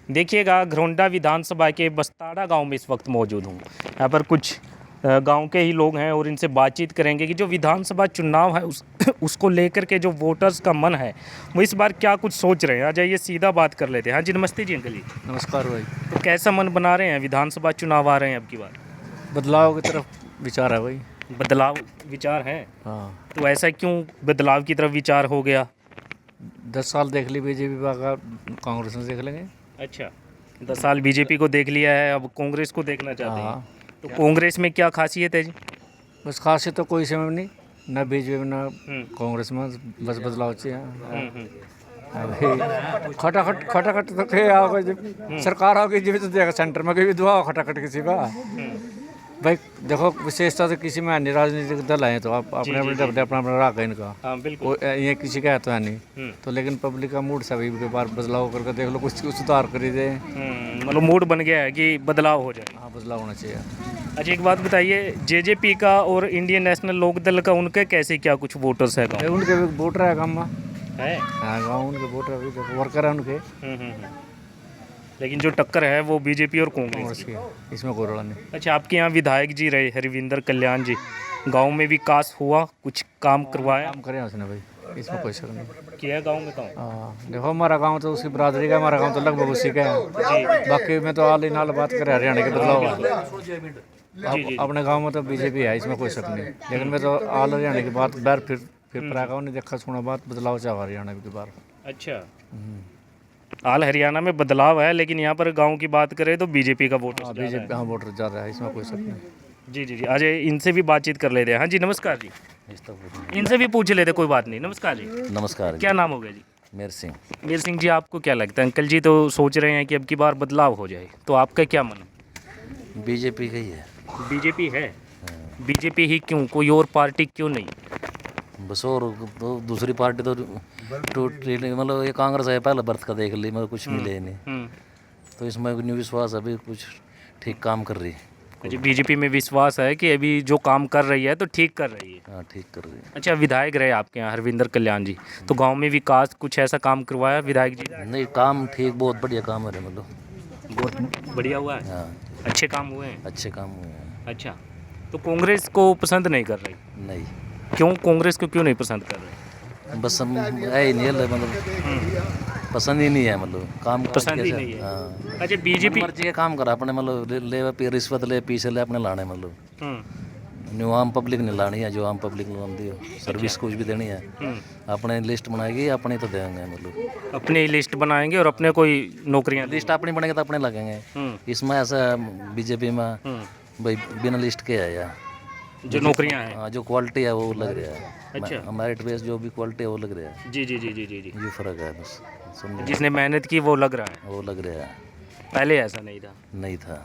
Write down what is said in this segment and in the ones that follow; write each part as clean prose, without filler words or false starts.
देखिएगा, घरौंडा विधानसभा के बस्ताड़ा गांव में इस वक्त मौजूद हूँ। यहाँ पर कुछ गांव के ही लोग हैं और इनसे बातचीत करेंगे कि जो विधानसभा चुनाव है उसको लेकर के जो वोटर्स का मन है वो इस बार क्या कुछ सोच रहे हैं। आ जाइए सीधा बात कर लेते हैं। हाँ जी, नमस्ते जी अंकल जी। नमस्कार भाई। तो कैसा मन बना रहे हैं, विधानसभा चुनाव आ रहे हैं अब की बार? बदलाव की तरफ विचार है भाई। बदलाव विचार है? हाँ, तो ऐसा क्यों बदलाव की तरफ विचार हो गया? 10 साल देख ली बीजेपी का, कांग्रेस में देख लेंगे। अच्छा, 10 साल बीजेपी को देख लिया है, अब कांग्रेस को देखना चाहते हैं। हाँ, तो कांग्रेस में क्या खासियत है जी? बस खासियत तो कोई समय नहीं, न बीजेपी में न हम्म, कांग्रेस में, बस बदलाव चाहिए। हम्म, अभी खटाखट तो खे आओगे जब सरकार आओगी जब तो देखा सेंटर में कभी दुआ खटाखट किसी का। भाई देखो, विशेषता तो किसी में है नहीं, राजनीतिक दल है तो आप अपने अपने अपना राग है इनका। हाँ बिल्कुल। ये किसी का है तो है नहीं। तो लेकिन पब्लिक का मूड सभी के बार बदलाव करके देख लो, कुछ सुधार कर दे। मतलब मूड बन गया है कि बदलाव हो जाए। हाँ, बदलाव होना चाहिए। अच्छा, एक बात बताइए, जेजेपी का और इंडियन नेशनल लोकदल का उनके कैसे क्या कुछ वोटर्स है गाँव उनके भी वोटर है गाँव में। है? हाँ, गाँव उनके वोटर भी देखो, वर्कर है उनके। लेकिन जो टक्कर है वो बीजेपी और कांग्रेस कांग्रेस की। की, इसमें कोई रोड़ा नहीं। अच्छा, आपके यहाँ विधायक जी रहे हरविंदर कल्याण जी, गांव में विकास हुआ, कुछ काम करवाया? काम करे उसने भाई, इसमें कोई शक नहीं। किया गांव में काम? हाँ, देखो हमारा गांव तो उसकी बरादरी का, हमारा गांव तो लगभग उसी का है। बाकी में तो हाल ही नाल बात करें हरियाणा के बदलाव है। अपने गांव में तो बीजेपी है, इसमें कोई शक नहीं। लेकिन मैं तो हाल हरियाणा की बात बार फिर गाँव ने देखा सुना बात बदलाव चाह हरियाणा की बार। अच्छा, हाल हरियाणा में बदलाव है, लेकिन यहाँ पर गांव की बात करें तो बीजेपी का वोट बीजेपी हाँ वोटर ज़्यादा है, इसमें कोई शक नहीं। जी जी जी। आज इनसे भी बातचीत कर लेते हैं। हाँ जी, नमस्कार जी। इनसे भी पूछ लेते, कोई बात नहीं। नमस्कार जी। नमस्कार। क्या नाम हो गया जी? मेर सिंह। मीर सिंह जी, आपको क्या लगता है? अंकल जी तो सोच रहे हैं कि अब की बार बदलाव हो जाए, तो आपका क्या मन? बीजेपी का ही है। बीजेपी है? बीजेपी ही क्यों, कोई और पार्टी क्यों नहीं? बस और तो दूसरी पार्टी तो टूट मतलब ये कांग्रेस है, पहले बर्थ का देख ली, मतलब कुछ मिले ही नहीं। तो इसमें न्यू विश्वास अभी कुछ ठीक काम कर रही है। अच्छा, बीजेपी में विश्वास है कि अभी जो काम कर रही है तो ठीक कर रही है। हाँ, ठीक कर रही है। अच्छा, विधायक रहे आपके यहाँ हरविंदर कल्याण जी, तो गांव में विकास कुछ ऐसा काम करवाया विधायक जी? नहीं, काम ठीक, बहुत बढ़िया काम है मतलब। बहुत बढ़िया हुआ है। हाँ, अच्छे काम हुए हैं। अच्छे काम हुए हैं। अच्छा, तो कांग्रेस को पसंद नहीं कर रही? नहीं, क्यों, कांग्रेस को क्यों नहीं पसंद कर रही? बस हम है ही नहीं है, मतलब पसंद ही नहीं है, मतलब काम पसंद ही नहीं है। हाँ, अच्छा, बीजेपी मर्जी के काम करा अपने, मतलब ले रिश्वत ले पीछे ले अपने लाने, मतलब न्यू आम पब्लिक नहीं लानी है, जो आम पब्लिक लाती हो सर्विस कुछ भी देनी है। अपने लिस्ट बनाएगी, अपनी तो देंगे, मतलब अपनी लिस्ट बनाएंगे और अपने कोई नौकरियां लिस्ट अपनी बनेगी तो अपने लगेंगे। इसमें ऐसा बीजेपी में भाई बिना लिस्ट के है यार, जो नौकरियां हैं। हाँ, जो क्वालिटी है वो लग रहा है। अच्छा, मेरिट बेस जो भी क्वालिटी है वो लग रहा है। जी जी जी जी जी जी। ये फर्क है बस, समझे? जिसने मेहनत की वो लग रहा है, वो लग रहा है, पहले ऐसा नहीं था। नहीं था।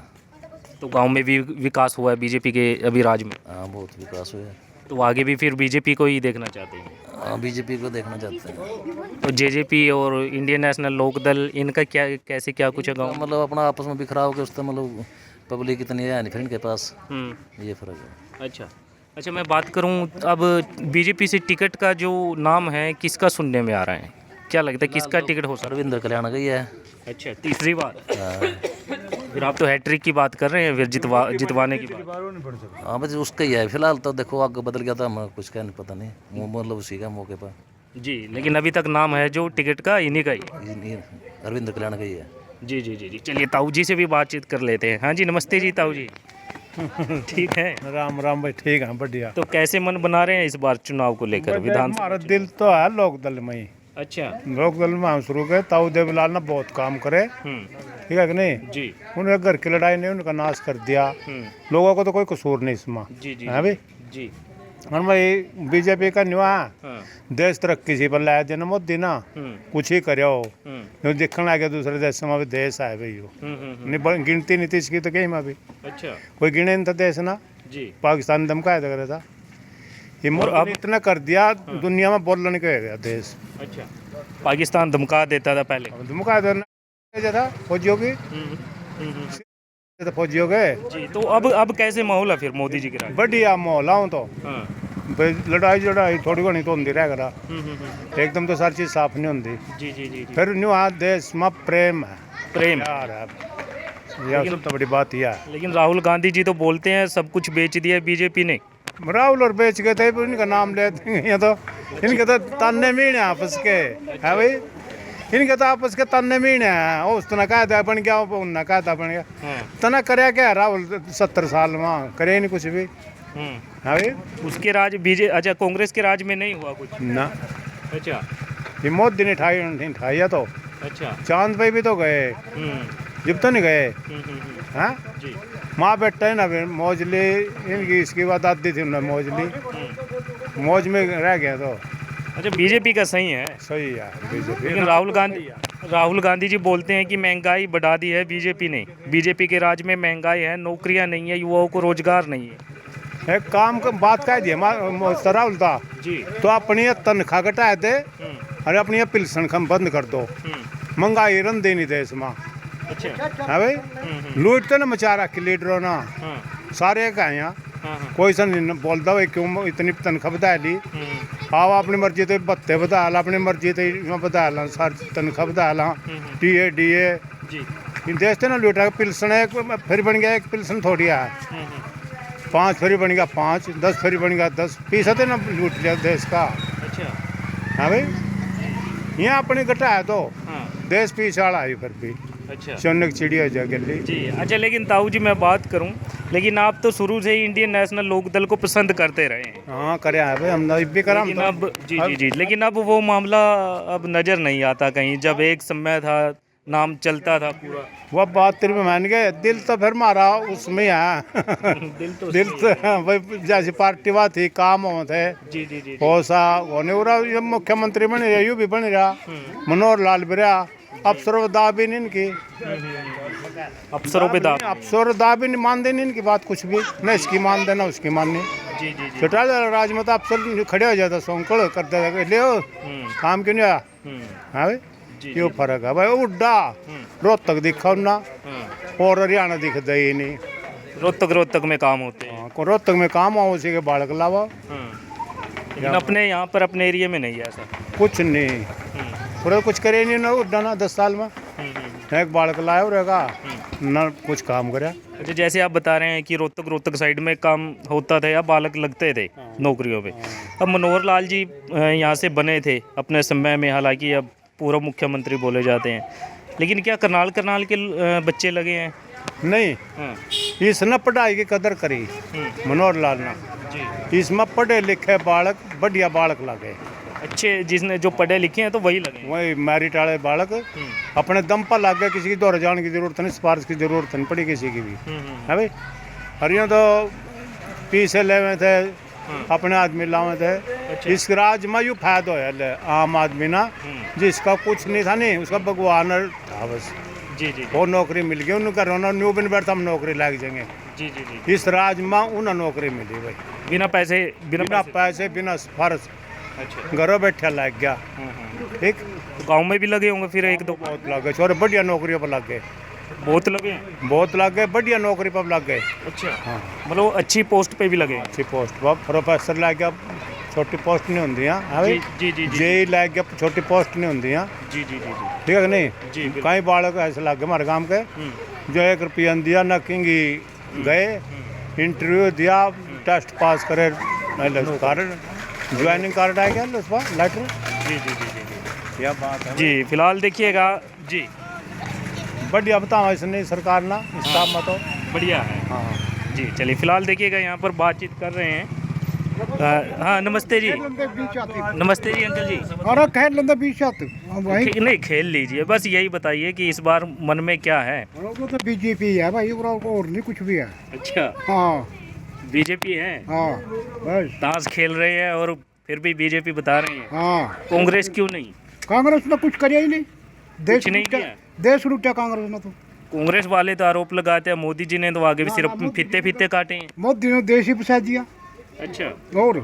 तो गांव में भी विकास हुआ है बीजेपी के अभी राज में, हाँ, बहुत विकास हुआ है। तो आगे भी फिर बीजेपी को ही देखना चाहते हैं? हाँ, बीजेपी को देखना चाहते हैं। तो जेजेपी और इंडियन नेशनल लोकदल, इनका क्या कैसे क्या कुछ है गाँव में? मतलब अपना आपस में बिखराव के उससे मतलब पब्लिक इतनी है नहीं फिर इनके पास, ये फर्क है। अच्छा अच्छा, मैं बात करूं अब बीजेपी से टिकट का जो नाम है किसका सुनने में आ रहा है, क्या लगता है किसका टिकट हो सकता हरविंदर कल्याण का ही है। है? अच्छा, तीसरी बार? हाँ, फिर आप तो हैट्रिक की बात कर रहे हैं, फिर जितवाने की बात। हाँ, बस उसका ही है फिलहाल तो। देखो आगे बदल गया था, हमें कुछ क्या नहीं पता नहीं, मतलब उसी का मौके पर जी, लेकिन अभी तक नाम है जो टिकट का इन्हीं का ही। हरविंदर कल्याण का ही है। जी जी जी जी। चलिए ताऊ जी से भी बातचीत कर लेते हैं। हाँ जी, नमस्ते जी ताऊ जी। ठीक है, राम राम भाई, ठीक है, बढ़िया। तो कैसे मन बना रहे हैं इस बार चुनाव को लेकर? विधानसभा हमारा दिल तो है लोकदल में ही। अच्छा। लोकदल में हम शुरू के ताऊ देवीलाल ने बहुत काम करे, ठीक है कि नहीं? जी उन्हें घर की लड़ाई ने उनका नाश कर दिया, लोगों को तो कोई कसूर नहीं इसमें। जी जी है भाई। जी। और भाई बीजेपी का न्यू है, हाँ। देश तरक्की से पर लाया देना मोदी ना, कुछ ही करे हो जो देखने लगे दूसरे देश में भी देश है भाई। नहीं गिनती नीतीश की तो कहीं में भी अच्छा, कोई गिने नहीं था देश ना। जी। पाकिस्तान धमकाया था, था ये अब इतना कर दिया, दुनिया में बोलने के गया देश। अच्छा, पाकिस्तान धमका देता था पहले? धमका था फौजियों की, फौजियों के। जी, तो अब कैसे माहौल है फिर मोदी जी के राज? बढ़िया माहौल आऊँ तो हाँ। लड़ाई थोड़ी घनी तो होती रह करा, एकदम तो सारी चीज साफ नहीं होती। जी जी जी जी। फिर न्यू आज देश में प्रेम है, प्रेम। प्यार है, यह सबसे बड़ी बात यह है। लेकिन राहुल गांधी जी तो बोलते हैं सब कुछ बेच दिया बीजेपी ने। राहुल और बेच के थे, इनका नाम लेते हैं, ये तो इनके तो ताने मीण है आपस के, है भाई, इनके तो आपस के ताने मीण है। उस तना कायदा बन गया, उन्ना कायदा बन गया, तना करे क्या राहुल 70 साल में करे नहीं कुछ भी, है भाई। उसके राज अच्छा कांग्रेस के राज में नहीं हुआ कुछ ना अच्छा ये मोदी ने ठाया तो अच्छा चांद पे भी तो गए, जब तो नहीं गए, हाँ जी माँ बेटा है ना मौजली इनकी, इसकी बात आती थी उन्हें मौजली मौज में रह गया तो अच्छा बीजेपी का सही है। सही है बीजेपी। लेकिन राहुल गांधी जी बोलते हैं कि महंगाई बढ़ा दी है बीजेपी ने, बीजेपी के राज में महंगाई है, नौकरियां नहीं है, युवाओं को रोजगार नहीं है। एक काम का बात कह दिया राहुल था जी तो अपनी ये तनख्वाह घटा दे और अपनी ये पेंशन कम बंद कर दो, महंगाई रन देनी देश में, अच्छा है भाई। लूट तो ना मचा रखी लीडरों ना, सारे का यहाँ कोई सा नहीं बोलता भाई क्यों इतनी तनख्वाह बता ली, आओ अपनी मर्जी तो भत्ते बता ला, अपनी मर्जी तो बता ला, सारी तनख्वाह बता ला, टीए डीए जी देश तो ना लूटा। पिल्सन एक फिर बन गया, एक पिल्सन थोड़ी है, 5 फिर बन गया 5, 10 फिर बन गया 10% ना लूट लिया देश का, अच्छा हाँ भाई। यहाँ अपनी घटा है तो देश पीछे वाला है फिर भी, अच्छा चौनक चिड़िया जगली जी। अच्छा लेकिन ताऊ जी मैं बात करूं, लेकिन आप तो शुरू से ही इंडियन नेशनल लोकदल को पसंद करते रहे हैं। हाँ करे है भाई, हम भी करा लेकिन अब जी लेकिन अब वो मामला अब नजर नहीं आता कहीं, जब एक समय था नाम चलता था पूरा। वो बात तेरे में मान गए, दिल तो फिर मारा उसमें है दिल तो भाई जैसी पार्टी बात थी, काम हो थे जी जी जी हो सा होने हो रहा, ये मुख्यमंत्री बन रहा, यू भी बन रहा, मनोहर लाल भी रहा, अफसरों दा भी नहीं इनकी, अफसरों पे दाव। अफसर दा भी नहीं मान देनी इनकी बात कुछ भी, न इसकी मान देना उसकी माननी। जी जी जी छोटा राज में तो अफसर खड़े हो जाता, सोंकड़ करते ले काम क्यों नहीं आया, हाँ भाई क्यों फर्क है भाई। उड्डा रोहतक दिखा ना और हरियाणा दिखता ही नहीं, रोहतक में काम होते हैं। हाँ, रोहतक में काम हो उसी के बालक लावा, लेकिन अपने यहाँ पर अपने एरिया में नहीं है ऐसा कुछ नहीं, पूरा कुछ करे नहीं ना उड्डा ना 10 साल में एक बालक लाया रहेगा ना कुछ काम करे। अच्छा जैसे आप बता रहे हैं कि रोहतक साइड में काम होता था या बालक लगते थे नौकरियों पे, अब मनोहर लाल जी यहाँ से बने थे अपने समय में, हालांकि अब पूर्व मुख्यमंत्री बोले जाते हैं, लेकिन क्या करनाल के बच्चे लगे हैं? नहीं इसने पढ़ाई की कदर करी मनोहर लाल ना, इसमें पढ़े लिखे बालक बढ़िया बालक लगे, अच्छे जिसने जो पढ़े लिखे हैं तो वही लगे, वही मैरिट वाले बालक अपने दम पर लग गए, किसी की दौड़ जाने की जरूरत नहीं, सिफारिश की जरूरत नहीं पड़ी किसी की भी, है भाई। हरियाणा तो पीछे ले हुए थे, अपने आदमी लावे थे, इस राज में यू फायदा है आम आदमी ना, जिसका कुछ नहीं था नहीं उसका भगवान था बस, जी जी वो नौकरी मिल गई उनका, रोना न्यू बिन बैठा हम नौकरी लग जाएंगे, जी जी जी इस राज में उन्हें नौकरी मिली भाई, बिना पैसे बिना पैसे बिना सिफारिश, अच्छा घरों बैठे लग गया, ठीक। तो गांव में भी लगे होंगे फिर एक दो? बहुत लग गए छोरे, बढ़िया नौकरियों पर लग गए, बहुत लगे हैं, बहुत लग गए, बढ़िया नौकरी पर लग गए। अच्छा हाँ मतलब अच्छी पोस्ट पे भी लगे हैं। अच्छी पोस्ट प्रोफेसर लग गया, छोटी पोस्ट नहीं होंगी हाँ जी जी जी जी जेई लग गया, छोटी पोस्ट नहीं होंगी हाँ, जी जी जी जी ठीक है कि नहीं। जी बिल्कुल। कई बालक ऐसे लग गए हमारे गांव के, जो 1 रुपया दिया ना किंगी गए, इंटरव्यू दिया, टेस्ट पास करे, कार्ड ज्वाइनिंग कार्ड आ गया उस पर लेटर, जी जी जी जी यह बात है जी। फिलहाल देखिएगा जी, बढ़िया बताओ ऐसे नहीं सरकार ना इस काम में तो बढ़िया है हाँ। जी। चलिए फिलहाल देखिएगा यहाँ पर बातचीत कर रहे हैं। हाँ नमस्ते जी, नमस्ते जी अंकल जी। अरे खेल लेंगे 20 भाई, नहीं खेल लीजिए, बस यही बताइए कि इस बार मन में क्या है? वो तो बीजेपी है भाई, और नहीं कुछ भी है। अच्छा हाँ बीजेपी है, हाँ बस ताश खेल रहे हैं और फिर भी बीजेपी बता रहे हैं, हाँ। कांग्रेस क्यों नहीं? कांग्रेस ने कुछ किया ही नहीं, देश नहीं लूटा, किया। देश लूटा कांग्रेस ने तो। कांग्रेस वाले तो आरोप लगाते हैं मोदी जी ने तो आगे भी सिर्फ फीते काटे हैं। मोदी ने देश ही फंसा दिया। अच्छा और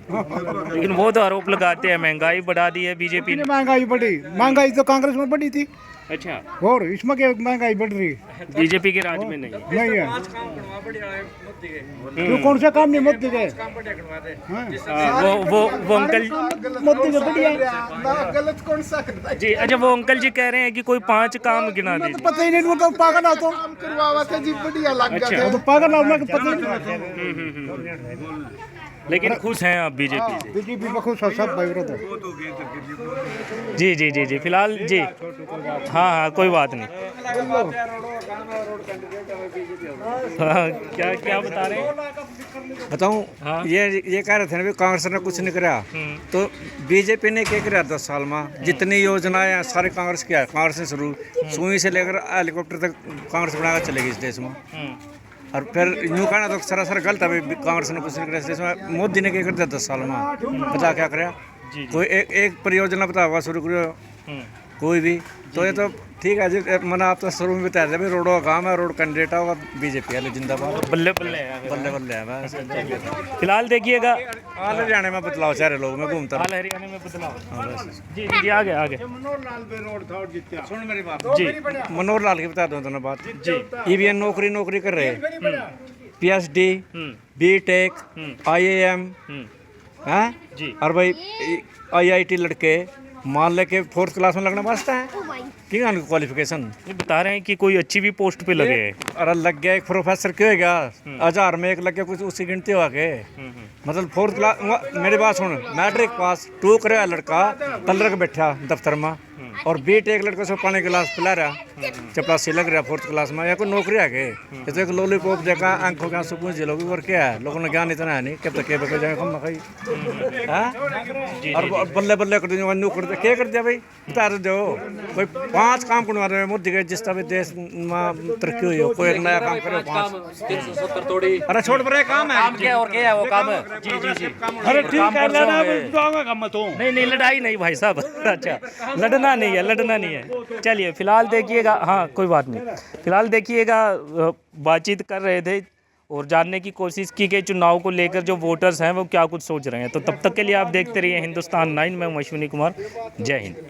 लेकिन वो तो आरोप लगाते हैं महंगाई बढ़ा दी है बीजेपी ने। महंगाई बढ़ी, महंगाई तो कांग्रेस में बढ़ी थी, अच्छा, और इसमें क्या महंगाई बढ़ रही है? बीजेपी के राज में नहीं। नहीं है, तो कौन सा काम नहीं मोदी के? वो अंकल मोदी के बढ़िया है। जी, अच्छा, वो अंकल जी कह रहे हैं कि कोई 5 काम गिना तो दीजिए। पता ही नहीं, उनको पागल हो तो अच्छा, वो तो पागल हो, उनको पता ही नहीं। लेकिन खुश हैं आप बीजेपी से? बीजेपी में खुश हो सब भाई विरोध है। जी जी जी जी, फिलहाल जी, हाँ हाँ, कोई बात नहीं। हाँ, क्या क्या बता रहे हैं? बताऊं, हाँ। ये कह रहे थे ना भी कांग्रेस ने कुछ नहीं करा, तो बीजेपी ने क्या करा 10 साल में? जितनी योजनाएं हैं सारी कांग्रेस की है, कांग्रेस ने शुरू सुई से लेकर हेलीकॉप्टर तक कांग्रेस बनाकर चलेगी इस देश में। और फिर यूँ कहना तो सरासर गलत है, भाई कांग्रेस ने कुछ नहीं करा इस देश में। मोदी ने क्या कर दिया 10 साल में? बता क्या कराया? कोई एक परियोजना बता हुआ शुरू करो कोई भी, तो ये तो ठीक है जी। मैंने आप तो शुरू में बताया था भाई, रोडों का काम है, रोड कैंडिडेट होगा बीजेपी वाले जिंदाबाद, बल्ले बल्ले है। बल्ले बल्ले है बस। फिलहाल देखिएगा, हाल हरियाणा में बदलाव सारे लोग में घूमता हाल हरियाणा में बदलाव। जी जी, आगे आगे सुन मेरी बात जी मनोहर लाल की बता दूं तो ना बात जी। ये नौकरी कर रहे हैं, PhD, BTech, IIM हैं जी। और भाई IIT लड़के मान लेके 4th क्लास में लगना वास्ता है कि क्वालिफिकेशन ये बता रहे हैं कि कोई अच्छी भी पोस्ट पे लगे हैं। अरे लग गया एक प्रोफेसर क्यों होगा, 1000 में एक लग गया, कुछ उसी गिनती हो के मतलब 4th क्लास। मेरी बात सुन, मैट्रिक पास 2 करे लड़का तलर के बैठा दफ्तर में, और BTech लड़का से पानी गिलास पिला रहा, चपरासी लग रहा 4th क्लास में, या कोई नौकरी है के? ये तो एक लॉलीपॉप देखा आंखों के आंसू पूछ लोग और क्या है, लोगों ने ज्ञान इतना है नहीं, कब तक के बके जाए हम खाई और बल्ले बल्ले कर दिया नौकरी क्या कर दिया भाई? बता दो कोई 5 काम करवा रहे मोदी के, जिस तरह देश में तरक्की हुई हो, कोई एक नया काम करे 5। अरे छोड़ पर काम है, काम क्या और क्या है वो काम है? जी जी जी, अरे ठीक है, लड़ा काम तो नहीं नहीं, लड़ाई नहीं भाई साहब। अच्छा, लड़ना नहीं है, लड़ना नहीं है। चलिए, फिलहाल देखिएगा, हाँ कोई बात नहीं, फिलहाल देखिएगा, बातचीत कर रहे थे और जानने की कोशिश की कि चुनाव को लेकर जो वोटर्स हैं वो क्या कुछ सोच रहे हैं। तो तब तक के लिए आप देखते रहिए हिंदुस्तान 9, मैं हूं अश्विनी कुमार। जय हिंद।